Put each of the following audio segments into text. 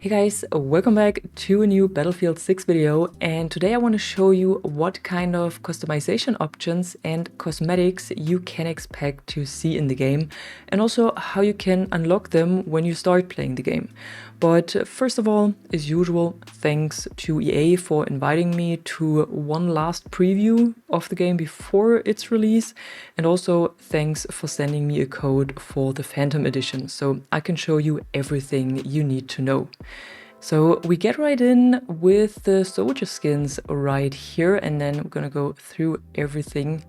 Hey guys, welcome back to a new Battlefield 6 video, and today I want to show you what kind of customization options and cosmetics you can expect to see in the game, and also how you can unlock them when you start playing the game. But first of all, as usual, thanks to EA for inviting me to one last preview of the game before its release, and also thanks for sending me a code for the Phantom Edition, so I can show you everything you need to know. So we get right in with the soldier skins right here, and then we're gonna go through everything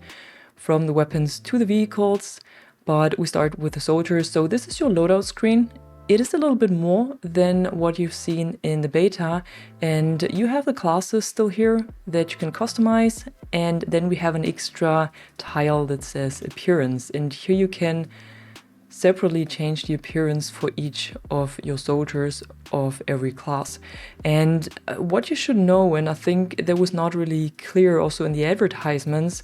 from the weapons to the vehicles, but we start with the soldiers. So this is your loadout screen. It is a little bit more than what you've seen in the beta, and you have the classes still here that you can customize, and then we have an extra tile that says appearance, and here you can separately change the appearance for each of your soldiers of every class. And what you should know, and I think that was not really clear also in the advertisements,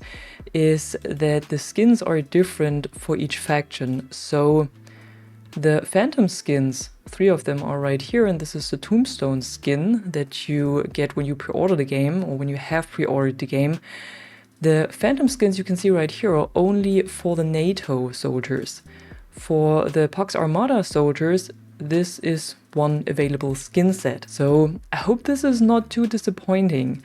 is that the skins are different for each faction. So the Phantom skins, 3 of them are right here, and this is the Tombstone skin that you get when you pre-order the game, or when you have pre-ordered the game. The Phantom skins you can see right here are only for the NATO soldiers. For the Pax Armada soldiers, this is one available skin set. So I hope this is not too disappointing,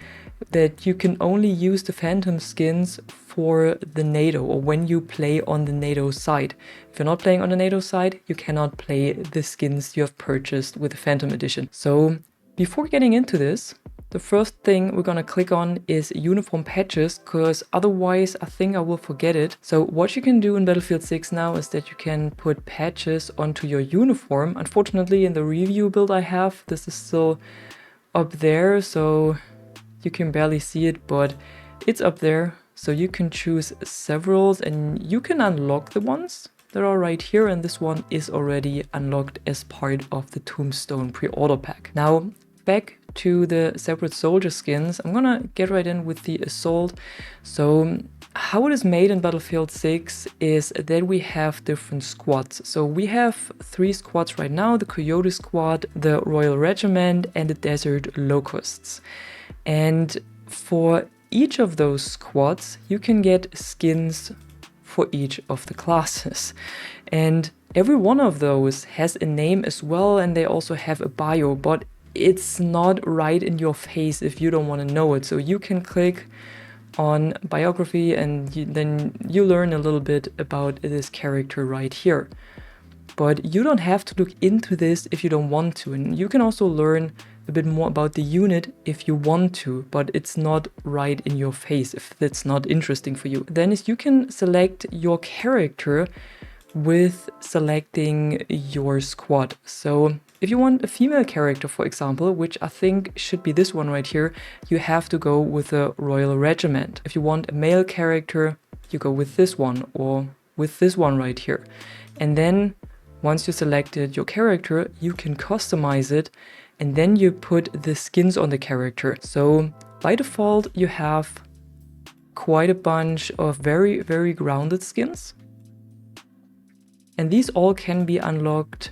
that you can only use the Phantom skins for the NATO, or when you play on the NATO side. If you're not playing on the NATO side, you cannot play the skins you have purchased with the Phantom Edition. So before getting into this, the first thing we're gonna click on is uniform patches, because otherwise I think I will forget it. So what you can do in Battlefield 6 now is that you can put patches onto your uniform. Unfortunately, in the review build I have, this is still up there, so you can barely see it, but it's up there. So you can choose several, and you can unlock the ones that are right here, and this one is already unlocked as part of the Tombstone pre-order pack. Now, back to the separate soldier skins, I'm gonna get right in with the Assault. So how it is made in Battlefield 6 is that we have different squads. So we have 3 squads right now: the Coyote Squad, the Royal Regiment, and the Desert Locusts. And for each of those squads, you can get skins for each of the classes. And every one of those has a name as well, and they also have a bio, but it's not right in your face if you don't want to know it. So you can click on biography, and then you learn a little bit about this character right here. But you don't have to look into this if you don't want to, and you can also learn a bit more about the unit if you want to, but it's not right in your face if that's not interesting for you. Then you can select your character with selecting your squad. So if you want a female character, for example, which I think should be this one right here, you have to go with a Royal Regiment. If you want a male character, you go with this one, or with this one right here. And then once you selected your character, you can customize it, and then you put the skins on the character. So by default, you have quite a bunch of very, very grounded skins. And these all can be unlocked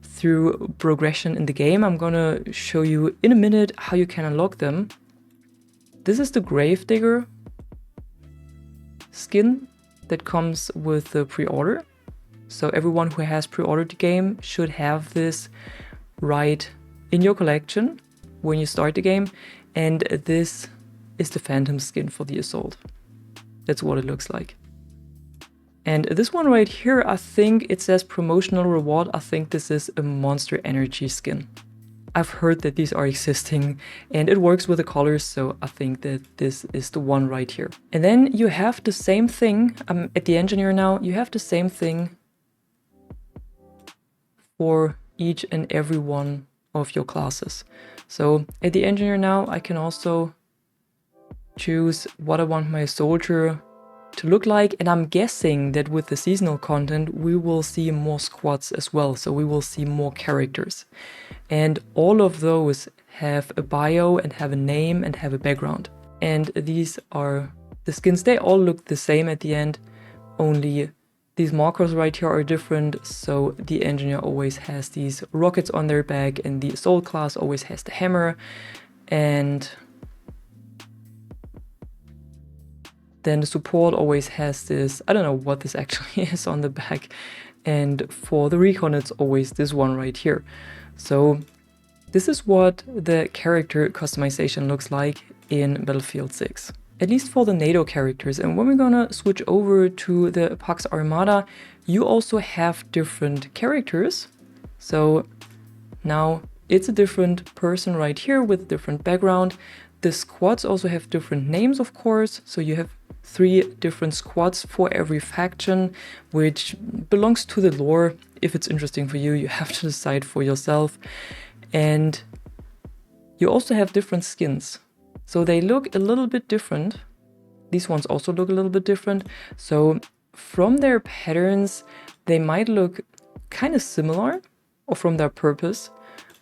through progression in the game. I'm gonna show you in a minute how you can unlock them. This is the Gravedigger skin that comes with the pre-order. So everyone who has pre-ordered the game should have this right in your collection when you start the game. And this is the Phantom skin for the Assault. That's what it looks like. And this one right here, I think it says promotional reward. I think this is a Monster Energy skin. I've heard that these are existing, and it works with the colors, so I think that this is the one right here. And then you have the same thing, I'm at the Engineer now, you have the same thing for each and every one of your classes. So at the Engineer now, I can also choose what I want my soldier to look like, and I'm guessing that with the seasonal content we will see more squads as well, so we will see more characters, and all of those have a bio and have a name and have a background. And these are the skins. They all look the same at the end, only These markers right here are different, so the engineer always has these rockets on their back, and the assault class always has the hammer, and then the support always has this, I don't know what this actually is on the back, and for the recon it's always this one right here. So this is what the character customization looks like in Battlefield 6. At least for the NATO characters. And when we're gonna switch over to the Pax Armada, you also have different characters. So now it's a different person right here with a different background. The squads also have different names, of course. So you have 3 different squads for every faction, which belongs to the lore. If it's interesting for you, you have to decide for yourself. And you also have different skins. So they look a little bit different. These ones also look a little bit different. So from their patterns, they might look kind of similar, or from their purpose,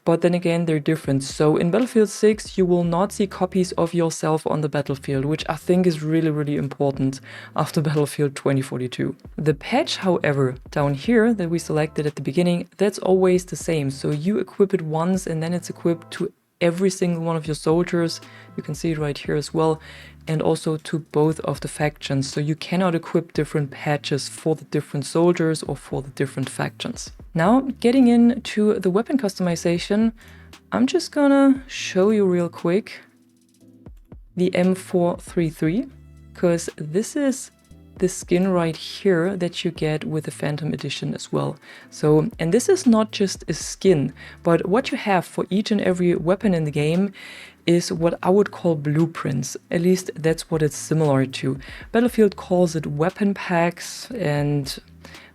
but then again, they're different. So in Battlefield 6, you will not see copies of yourself on the battlefield, which I think is really, really important after Battlefield 2042. The patch, however, down here that we selected at the beginning, that's always the same. So you equip it once and then it's equipped to every single one of your soldiers. You can see it right here as well, and also to both of the factions. So you cannot equip different patches for the different soldiers or for the different factions. Now, getting into the weapon customization, I'm just gonna show you real quick the M433, because this is the skin right here that you get with the Phantom Edition as well. So, and this is not just a skin, but what you have for each and every weapon in the game is what I would call blueprints. At least that's what it's similar to. Battlefield calls it weapon packs, and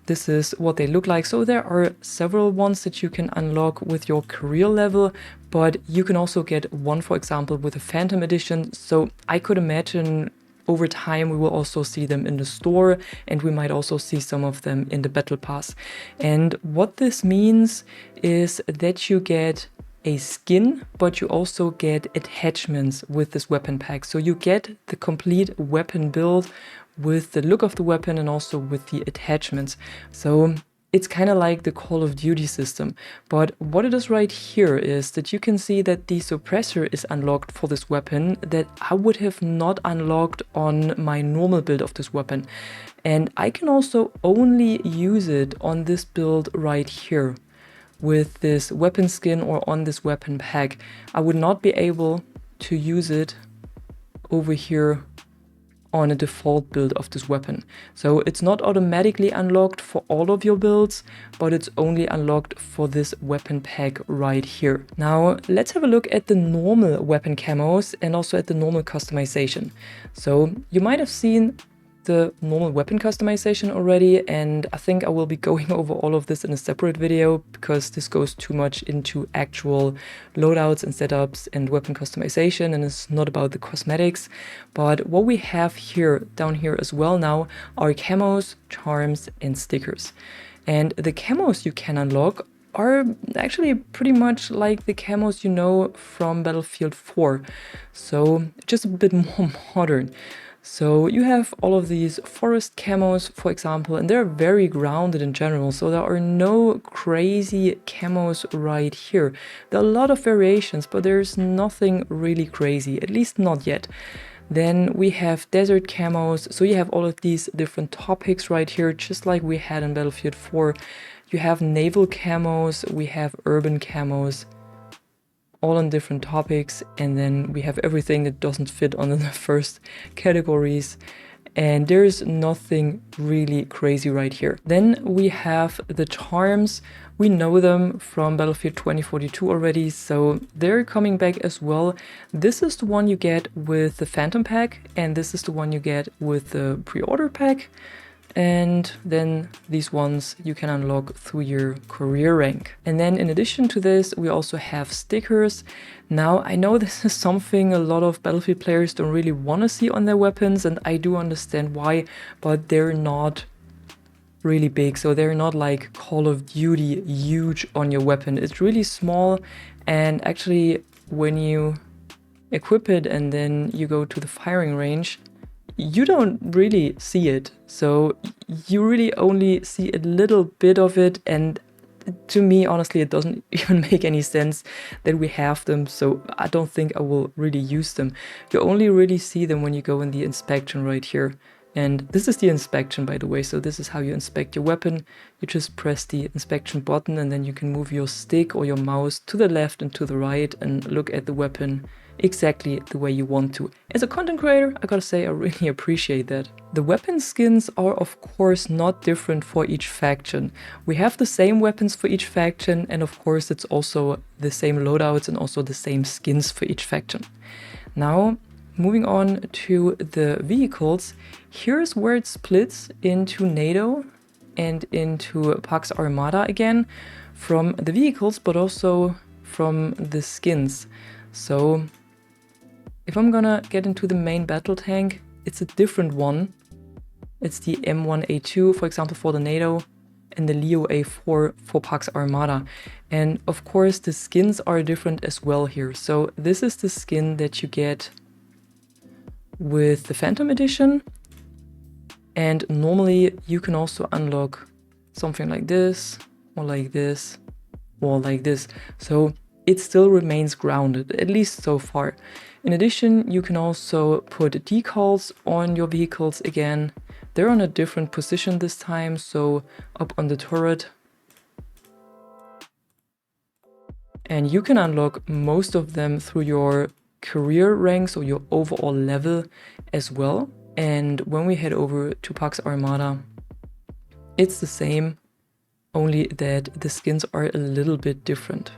this is what they look like. So there are several ones that you can unlock with your career level, but you can also get one, for example, with a Phantom Edition. So I could imagine over time we will also see them in the store, and we might also see some of them in the Battle Pass. And what this means is that you get a skin, but you also get attachments with this weapon pack. So you get the complete weapon build with the look of the weapon and also with the attachments. So it's kind of like the Call of Duty system, but what it is right here is that you can see that the suppressor is unlocked for this weapon that I would have not unlocked on my normal build of this weapon. And I can also only use it on this build right here with this weapon skin or on this weapon pack. I would not be able to use it over here on a default build of this weapon. So it's not automatically unlocked for all of your builds, but it's only unlocked for this weapon pack right here. Now let's have a look at the normal weapon camos and also at the normal customization. So you might have seen the normal weapon customization already, and I think I will be going over all of this in a separate video because this goes too much into actual loadouts and setups and weapon customization, and it's not about the cosmetics. But what we have here down here as well now are camos, charms, and stickers. And the camos you can unlock are actually pretty much like the camos you know from Battlefield 4, so just a bit more modern. So you have all of these forest camos, for example, and they're very grounded in general. So there are no crazy camos right here. There are a lot of variations, but there's nothing really crazy, at least not yet. Then we have desert camos. So you have all of these different topics right here, just like we had in Battlefield 4. You have naval camos, we have urban camos, all on different topics, and then we have everything that doesn't fit under the first categories, and there's nothing really crazy right here. Then we have the charms. We know them from Battlefield 2042 already, so they're coming back as well. This is the one you get with the Phantom pack, and this is the one you get with the pre-order pack. And then these ones you can unlock through your career rank. And then in addition to this, we also have stickers. Now, I know this is something a lot of Battlefield players don't really want to see on their weapons, and I do understand why, but they're not really big. So they're not like Call of Duty huge on your weapon. It's really small, and actually when you equip it and then you go to the firing range, you don't really see it. So you really only see a little bit of it, and to me, honestly, it doesn't even make any sense that we have them, so I don't think I will really use them. You only really see them when you go in the inspection right here. And this is the inspection, by the way, so this is how you inspect your weapon. You just press the inspection button and then you can move your stick or your mouse to the left and to the right and look at the weapon exactly the way you want to. As a content creator, I gotta say I really appreciate that. The weapon skins are of course not different for each faction. We have the same weapons for each faction, and of course it's also the same loadouts and also the same skins for each faction. Now, moving on to the vehicles, here's where it splits into NATO and into Pax Armada again, from the vehicles but also from the skins. So if I'm gonna get into the main battle tank, it's a different one. It's the M1A2, for example, for the NATO, and the Leo A4 for Pax Armada. And of course the skins are different as well here. So this is the skin that you get with the Phantom Edition, and normally you can also unlock something like this, or like this, or like this. So it still remains grounded, at least so far. In addition, you can also put decals on your vehicles again. They're on a different position this time, so up on the turret. And you can unlock most of them through your career ranks or your overall level as well. And when we head over to Pax Armada, it's the same, only that the skins are a little bit different.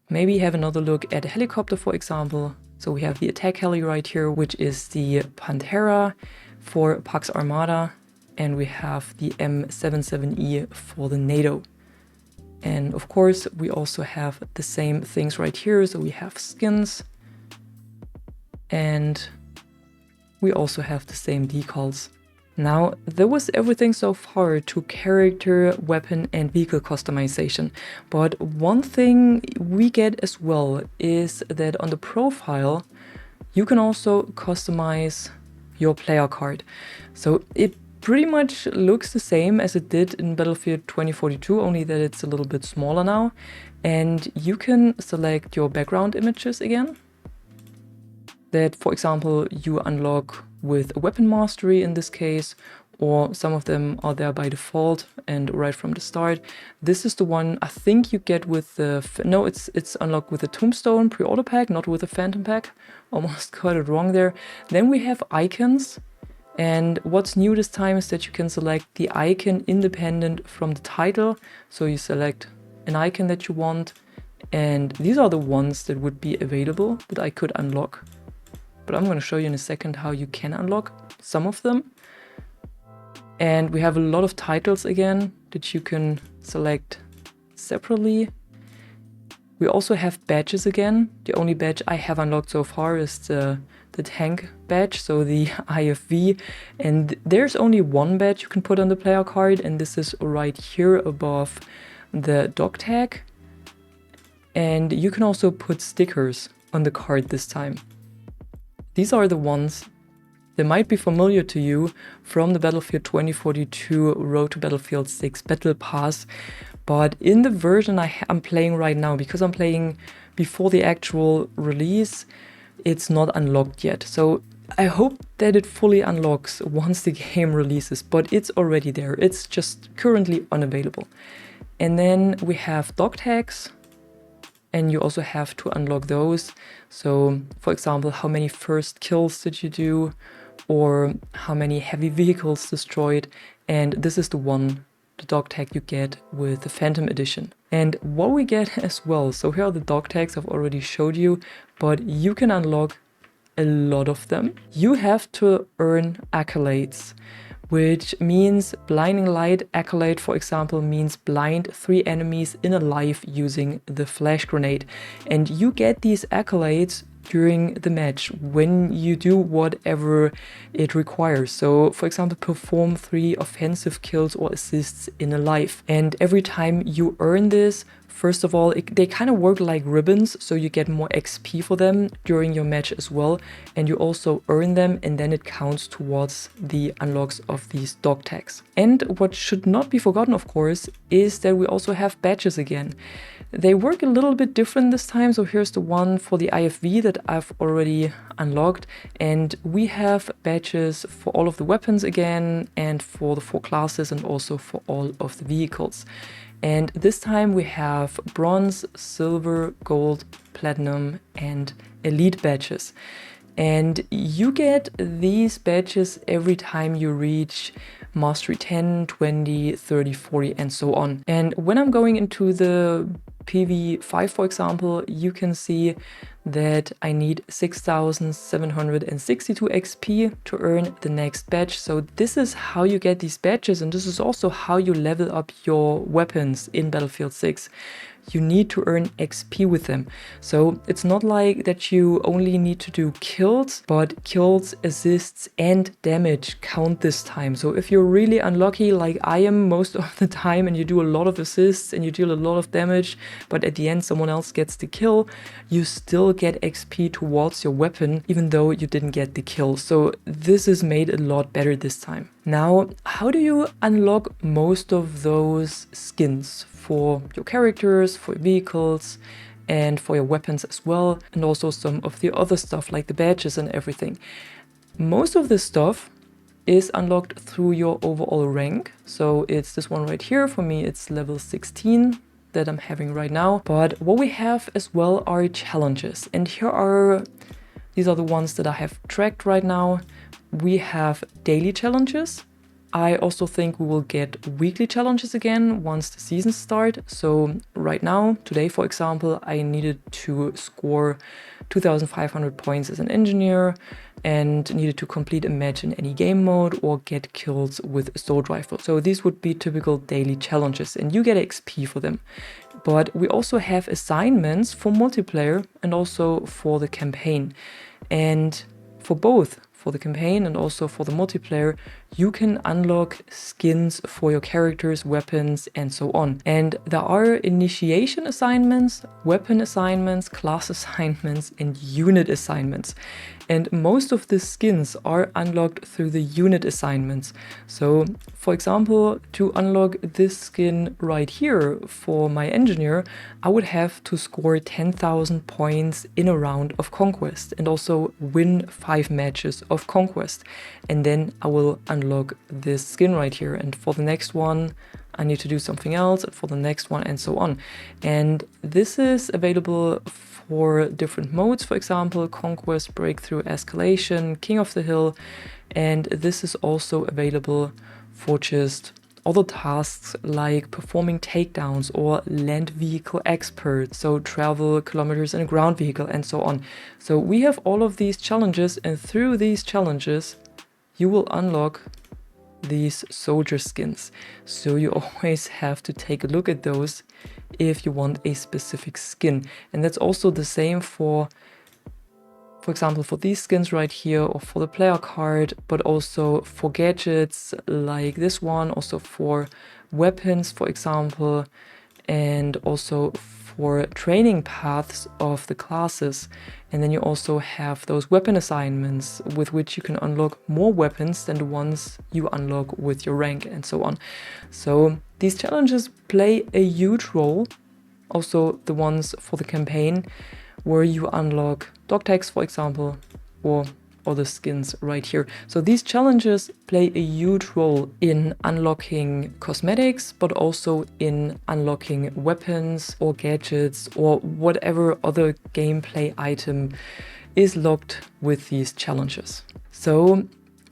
Maybe have another look at a helicopter, for example. So we have the attack heli right here, which is the Pantera for Pax Armada, and we have the M77E for the NATO. And of course, we also have the same things right here. So we have skins, and we also have the same decals. Now, that was everything so far to character, weapon and vehicle customization. But one thing we get as well is that on the profile, you can also customize your player card. So it pretty much looks the same as it did in Battlefield 2042, only that it's a little bit smaller now. And you can select your background images again. That, for example, you unlock with a weapon mastery in this case, or some of them are there by default and right from the start. This is the one I think you get with the, no, it's unlocked with the Tombstone pre-order pack, not with the Phantom pack. Almost got it wrong there. Then we have icons, and what's new this time is that you can select the icon independent from the title. So you select an icon that you want, and these are the ones that would be available that I could unlock. But I'm going to show you in a second how you can unlock some of them. And we have a lot of titles again that you can select separately. We also have badges again. The only badge I have unlocked so far is the tank badge, so the IFV. And there's only one badge you can put on the player card, and this is right here above the dog tag. And you can also put stickers on the card this time. These are the ones that might be familiar to you from the Battlefield 2042 Road to Battlefield 6 Battle Pass. But in the version I'm playing right now, because I'm playing before the actual release, it's not unlocked yet. So I hope that it fully unlocks once the game releases, but it's already there. It's just currently unavailable. And then we have dog tags, and you also have to unlock those. So, for example, how many first kills did you do, or how many heavy vehicles destroyed. And this is the one, the dog tag you get with the Phantom Edition. And what we get as well, so here are the dog tags I've already showed you, but you can unlock a lot of them. You have to earn accolades, which means blinding light accolade, for example, means blind 3 enemies in a life using the flash grenade. And you get these accolades during the match when you do whatever it requires. So, for example, perform 3 offensive kills or assists in a life. And every time you earn this, First of all, they kind of work like ribbons, so you get more XP for them during your match as well, and you also earn them, and then it counts towards the unlocks of these dog tags. And what should not be forgotten, of course, is that we also have badges again. They work a little bit different this time, so here's the one for the IFV that I've already unlocked, and we have badges for all of the weapons again, and for the 4 classes, and also for all of the vehicles. And this time we have bronze, silver, gold, platinum, and elite badges. And you get these badges every time you reach Mastery 10, 20, 30, 40, and so on. And when I'm going into the PV5, for example, you can see that I need 6,762 XP to earn the next badge. So this is how you get these badges, and this is also how you level up your weapons in Battlefield 6. You need to earn XP with them. So it's not like that you only need to do kills, but kills, assists, and damage count this time. So if you're really unlucky, like I am most of the time, and you do a lot of assists and you deal a lot of damage, but at the end someone else gets the kill, you still get XP towards your weapon, even though you didn't get the kill. So this is made a lot better this time. Now, how do you unlock most of those skins for your characters, for your vehicles, and for your weapons as well, and also some of the other stuff like the badges and everything? Most of this stuff is unlocked through your overall rank. So it's this one right here. For me, it's level 16 that I'm having right now. But what we have as well are challenges. And these are the ones that I have tracked right now. We have daily challenges. I also think we will get weekly challenges again once the seasons start. So right now, today, for example, I needed to score 2,500 points as an engineer and needed to complete a match in any game mode or get kills with assault rifle. So these would be typical daily challenges, and you get XP for them. But we also have assignments for multiplayer and also for the campaign. And for both, for the campaign and also for the multiplayer, you can unlock skins for your characters, weapons, and so on. And there are initiation assignments, weapon assignments, class assignments, and unit assignments. And most of the skins are unlocked through the unit assignments. So, for example, to unlock this skin right here for my engineer, I would have to score 10,000 points in a round of Conquest and also win 5 matches of Conquest. And then I will unlock this skin right here. And for the next one, I need to do something else, for the next one, and so on. And this is available for different modes, for example, Conquest, Breakthrough, Escalation, King of the Hill. And this is also available for just other tasks like performing takedowns or land vehicle expert, so travel kilometers in a ground vehicle and so on. So we have all of these challenges, and through these challenges you will unlock these soldier skins. So you always have to take a look at those if you want a specific skin. And that's also the same for example, for these skins right here, or for the player card, but also for gadgets like this one, also for weapons, for example, and also for training paths of the classes. And then you also have those weapon assignments with which you can unlock more weapons than the ones you unlock with your rank and so on. So these challenges play a huge role. Also the ones for the campaign, where you unlock dog tags, for example, or other skins right here. So these challenges play a huge role in unlocking cosmetics, but also in unlocking weapons or gadgets or whatever other gameplay item is locked with these challenges. So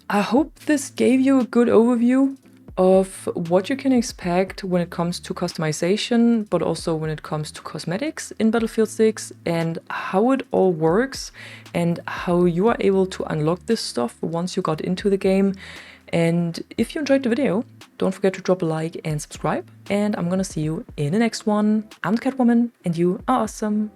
I hope this gave you a good overview of what you can expect when it comes to customization, but also when it comes to cosmetics in Battlefield 6, and how it all works and how you are able to unlock this stuff once you got into the game. And if you enjoyed the video, don't forget to drop a like and subscribe, and I'm gonna see you in the next one. I'm the Catwoman, and you are awesome.